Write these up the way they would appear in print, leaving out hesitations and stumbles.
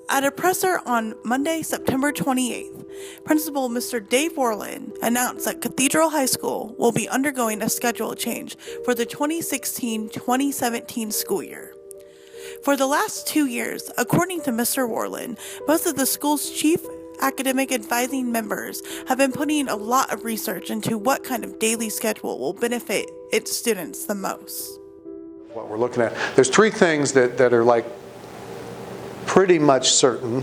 At a presser on Monday, September 28th, Principal Mr. Dave Worland announced that Cathedral High School will be undergoing a schedule change for the 2016-2017 school year. For the last 2 years, according to Mr. Worland, most of the school's chief academic advising members have been putting a lot of research into what kind of daily schedule will benefit its students the most. What we're looking at, there's three things that are like pretty much certain.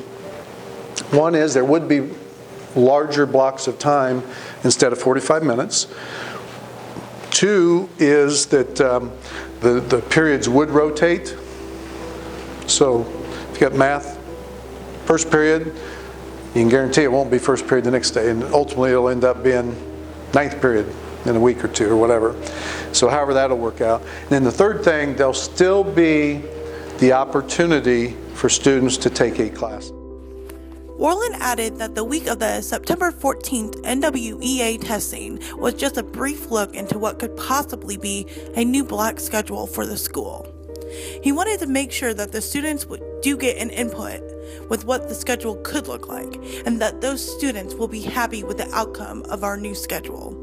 One is there would be larger blocks of time instead of 45 minutes. Two is that the periods would rotate. So if you got math, first period, you can guarantee it won't be first period the next day, and ultimately it'll end up being ninth period in a week or two or whatever. So however that'll work out. And then the third thing, there'll still be the opportunity for students to take a class. Worland added that the week of the September 14th NWEA testing was just a brief look into what could possibly be a new block schedule for the school. He wanted to make sure that the students do get an input with what the schedule could look like, and that those students will be happy with the outcome of our new schedule.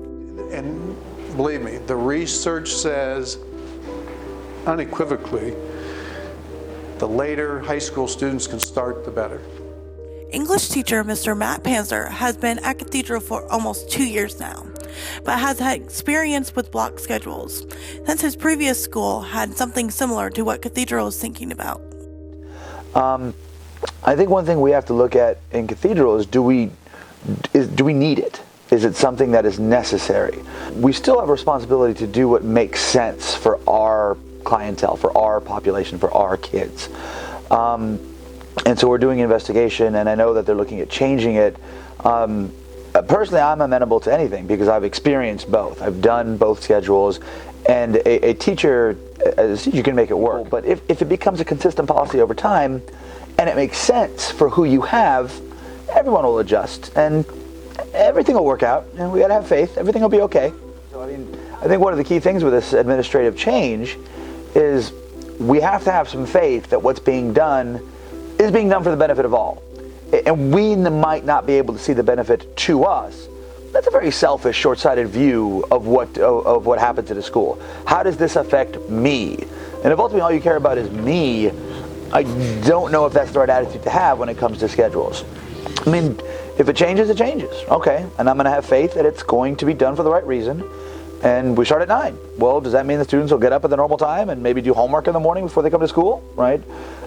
And believe me, the research says unequivocally, the later high school students can start, the better. English teacher Mr. Matt Panzer has been at Cathedral for almost 2 years now, but has had experience with block schedules, since his previous school had something similar to what Cathedral is thinking about. I think one thing we have to look at in Cathedral is do we need it? Is it something that is necessary? We still have a responsibility to do what makes sense for our clientele, for our population, for our kids. And so we're doing an investigation, and I know that they're looking at changing it. Personally, I'm amenable to anything because I've experienced both. I've done both schedules, and a teacher can make it work. But if it becomes a consistent policy over time, and it makes sense for who you have, everyone will adjust, and everything will work out, and we gotta have faith. Everything will be okay. So, I think one of the key things with this administrative change is we have to have some faith that what's being done is being done for the benefit of all. And we might not be able to see the benefit to us. That's a very selfish, short-sighted view of what happens at a school. How does this affect me? And if ultimately all you care about is me, I don't know if that's the right attitude to have when it comes to schedules. I mean, if it changes, it changes. Okay, and I'm going to have faith that it's going to be done for the right reason. And we start at 9. Well, does that mean the students will get up at the normal time and maybe do homework in the morning before they come to school, right?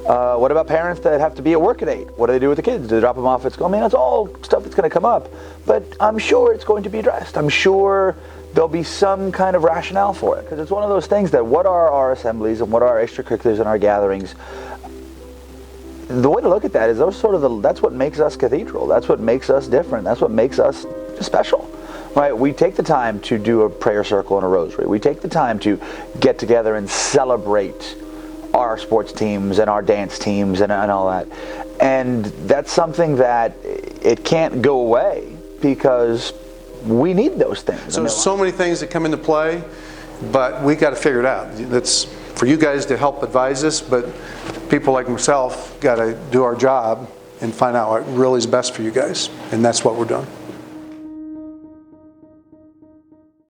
What about parents that have to be at work at 8? What do they do with the kids? Do they drop them off at school? I mean, that's all stuff that's going to come up. But I'm sure it's going to be addressed. I'm sure there'll be some kind of rationale for it. Because it's one of those things that what are our assemblies and what are our extracurriculars and our gatherings? The way to look at that is that's what makes us Cathedral. That's what makes us different. That's what makes us special. Right, we take the time to do a prayer circle and a rosary. We take the time to get together and celebrate our sports teams and our dance teams and all that. And that's something that it can't go away because we need those things. So there's so many things that come into play, but we got to figure it out. That's for you guys to help advise us, but people like myself got to do our job and find out what really is best for you guys. And that's what we're doing.